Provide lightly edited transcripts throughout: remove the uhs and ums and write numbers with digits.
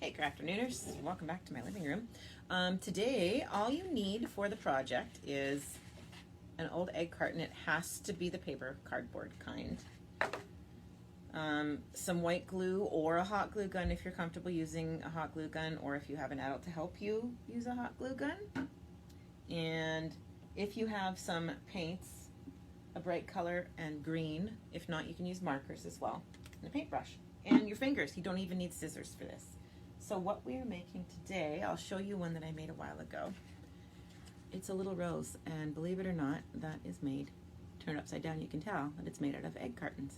Hey Crafternooners, welcome back to my living room. Today, all you need for the project is an old egg carton. It has to be the paper cardboard kind. Some white glue or a hot glue gun if you're comfortable using a hot glue gun, or if you have an adult to help you use a hot glue gun. And if you have some paints, a bright color and green. If not, you can use markers as well, and a paintbrush. And your fingers, you don't even need scissors for this. So what we are making today, I'll show you one that I made a while ago. It's a little rose, and believe it or not, that is made, turn it upside down, you can tell that it's made out of egg cartons.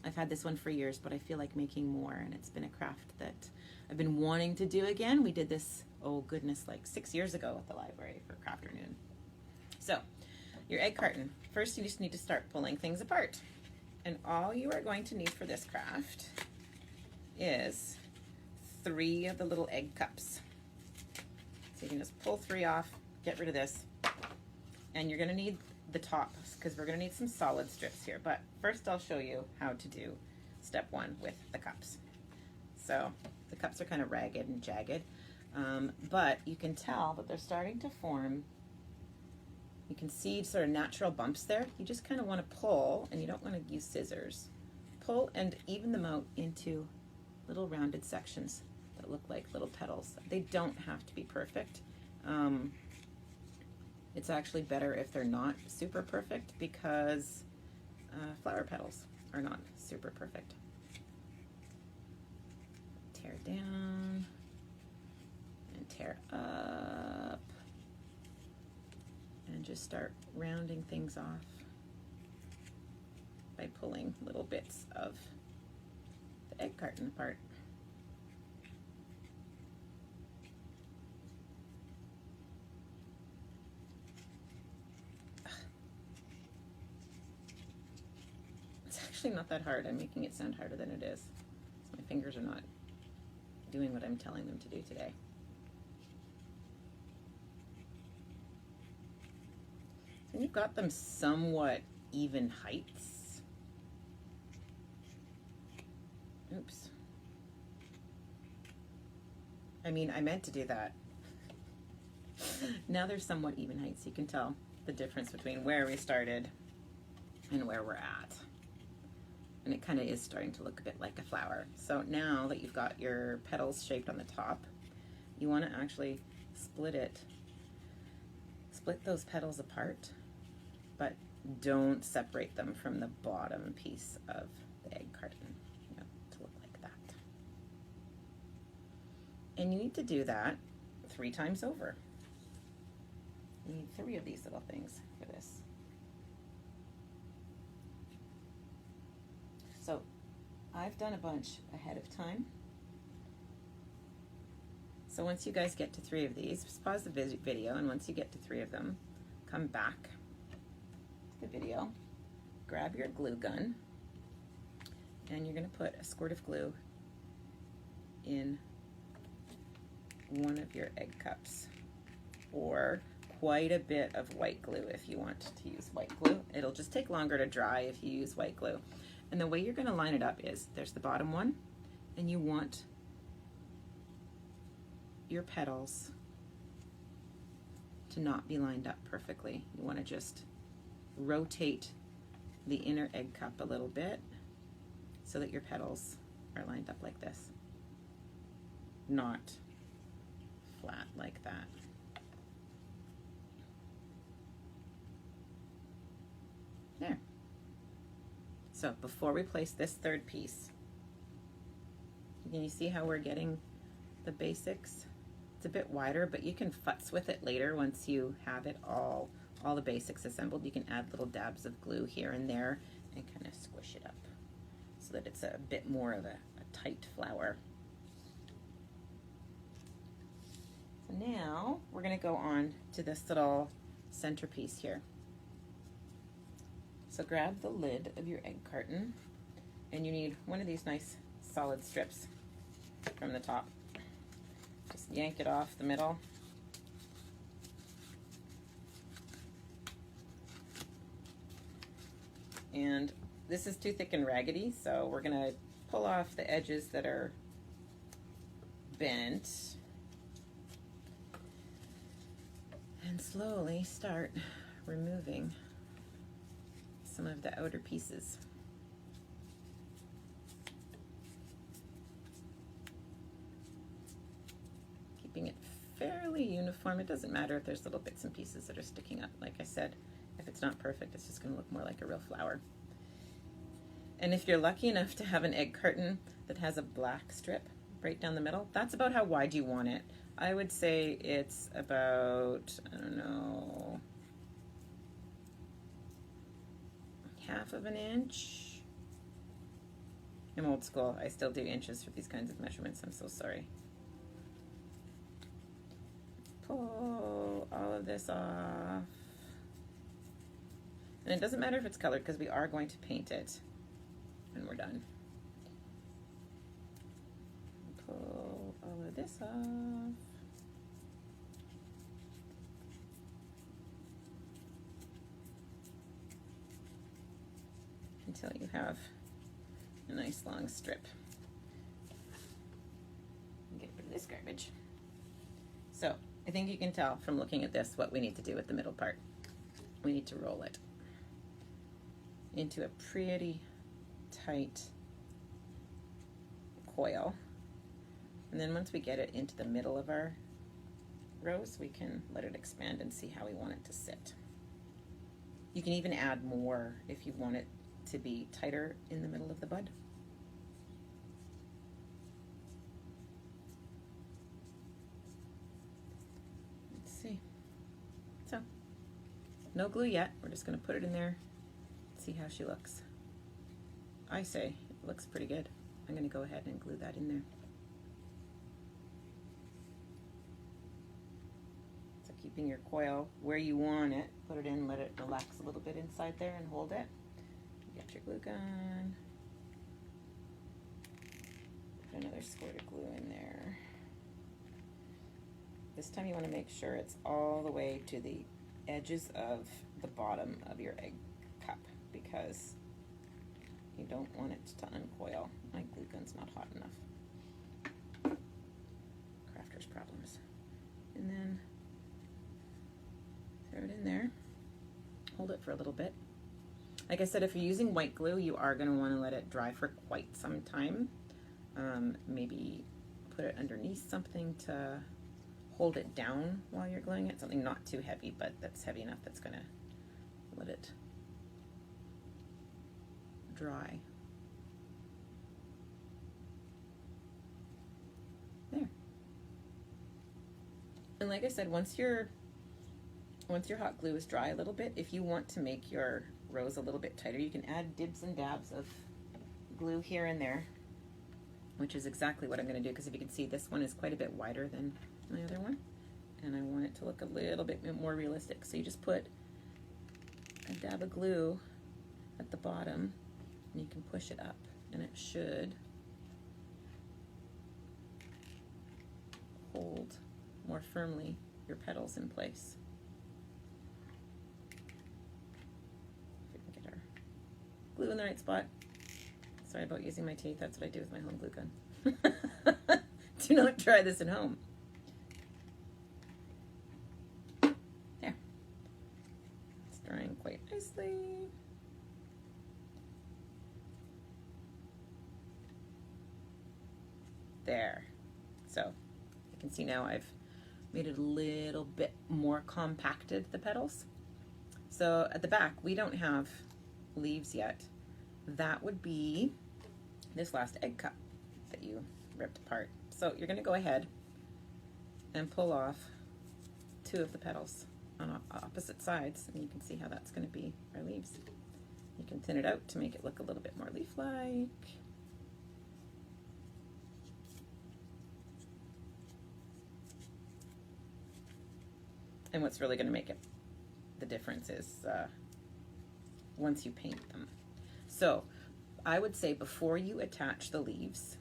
I've had this one for years, but I feel like making more, and it's been a craft that I've been wanting to do again. We did this, oh goodness, like 6 years ago at the library for Crafternoon. So, your egg carton. First, you just need to start pulling things apart. And all you are going to need for this craft is 3 of the little egg cups. So you can just pull 3 off, get rid of this. And you're gonna need the tops because we're gonna need some solid strips here. But first I'll show you how to do step 1 with the cups. So the cups are kind of ragged and jagged, but you can tell that they're starting to form. You can see sort of natural bumps there. You just kind of want to pull, and you don't want to use scissors. Pull and even them out into little rounded sections that look like little petals. They don't have to be perfect. It's actually better if they're not super perfect because flower petals are not super perfect. Tear down and tear up. And just start rounding things off by pulling little bits of the egg carton apart. It's actually not that hard. I'm making it sound harder than it is. So my fingers are not doing what I'm telling them to do today. And you've got them somewhat even heights. Oops. I mean, I meant to do that. Now they're somewhat even heights. You can tell the difference between where we started and where we're at. And it kind of is starting to look a bit like a flower. So now that you've got your petals shaped on the top, you want to actually split those petals apart, but don't separate them from the bottom piece of the egg carton, to look like that. And you need to do that 3 times over. You need 3 of these little things for this. So I've done a bunch ahead of time. So once you guys get to 3 of these, just pause the video, and once you get to 3 of them, come back to the video, grab your glue gun, and you're going to put a squirt of glue in one of your egg cups, or quite a bit of white glue if you want to use white glue. It'll just take longer to dry if you use white glue. And the way you're going to line it up is, there's the bottom one, and you want your petals to not be lined up perfectly. You want to just rotate the inner egg cup a little bit so that your petals are lined up like this, not flat like that. There. So before we place this 3rd piece, can you see how we're getting the basics? It's a bit wider, but you can futz with it later once you have it all the basics assembled. You can add little dabs of glue here and there and kind of squish it up so that it's a bit more of a tight flower. So now we're going to go on to this little centerpiece here. So grab the lid of your egg carton, and you need one of these nice solid strips from the top. Just yank it off the middle. And this is too thick and raggedy, so we're gonna pull off the edges that are bent and slowly start removing some of the outer pieces. Keeping it fairly uniform. It doesn't matter if there's little bits and pieces that are sticking up. Like I said, if it's not perfect, it's just going to look more like a real flower. And if you're lucky enough to have an egg carton that has a black strip right down the middle, that's about how wide you want it. I would say it's about, I don't know, 1/2 inch. I'm old school. I still do inches for these kinds of measurements. I'm so sorry. Pull all of this off. And it doesn't matter if it's colored because we are going to paint it when we're done. Pull all of this off. Until you have a nice long strip. Get rid of this garbage. So I think you can tell from looking at this what we need to do with the middle part. We need to roll it into a pretty tight coil. And then once we get it into the middle of our rose, we can let it expand and see how we want it to sit. You can even add more if you want it to be tighter in the middle of the bud. Let's see. So, no glue yet. We're just going to put it in there, see how she looks. I say it looks pretty good. I'm going to go ahead and glue that in there. So keeping your coil where you want it, put it in, let it relax a little bit inside there and hold it. Get your glue gun. Put another squirt of glue in there. This time you want to make sure it's all the way to the edges of the bottom of your egg cup because you don't want it to uncoil. My glue gun's not hot enough. Crafter's problems. And then throw it in there. Hold it for a little bit. Like I said, if you're using white glue, you are going to want to let it dry for quite some time. Maybe put it underneath something to hold it down while you're gluing it. Something not too heavy, but that's heavy enough that's going to let it dry. There. And like I said, once your hot glue is dry a little bit, if you want to make your rose a little bit tighter, you can add dibs and dabs of glue here and there, which is exactly what I'm going to do, because if you can see, this one is quite a bit wider than my other one, and I want it to look a little bit more realistic. So you just put a dab of glue at the bottom, and you can push it up, and it should hold more firmly your petals in place. Glue in the right spot. Sorry about using my teeth. That's what I do with my home glue gun. Do not try this at home. There. It's drying quite nicely. There. So you can see now I've made it a little bit more compacted, the petals. So at the back, we don't have leaves yet. That would be this last egg cup that you ripped apart. So you're going to go ahead and pull off 2 of the petals on opposite sides, and you can see how that's going to be our leaves. You can thin it out to make it look a little bit more leaf-like. And what's really going to make it the difference is once you paint them. So I would say before you attach the leaves,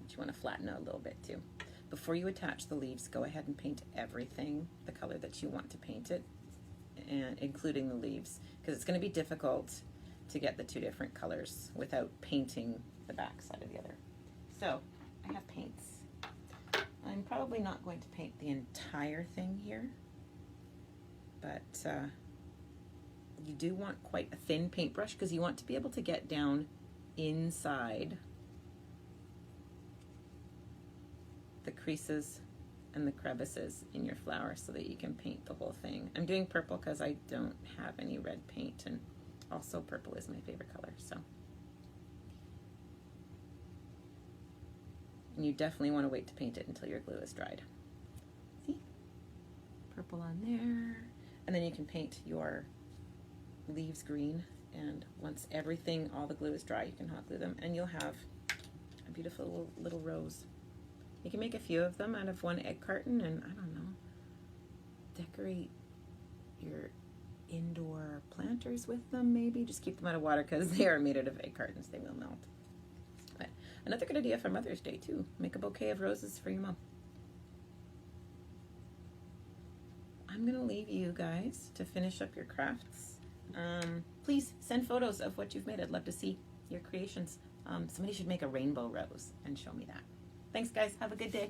which you want to flatten out a little bit too, before you attach the leaves, go ahead and paint everything the color that you want to paint it, and including the leaves, because it's going to be difficult to get the 2 different colors without painting the back side of the other. So I have paints. I'm probably not going to paint the entire thing here, but you do want quite a thin paintbrush because you want to be able to get down inside the creases and the crevices in your flower so that you can paint the whole thing. I'm doing purple because I don't have any red paint, and also purple is my favorite color. So, and you definitely want to wait to paint it until your glue is dried. See? Purple on there. And then you can paint your leaves green, and once everything, all the glue is dry, you can hot glue them, and you'll have a beautiful little rose. You can make a few of them out of one egg carton and, I don't know, decorate your indoor planters with them maybe. Just keep them out of water because they are made out of egg cartons. They will melt. But another good idea for Mother's Day too. Make a bouquet of roses for your mom. I'm going to leave you guys to finish up your crafts. Please send photos of what you've made. I'd love to see your creations. Somebody should make a rainbow rose and show me that. Thanks, guys. Have a good day.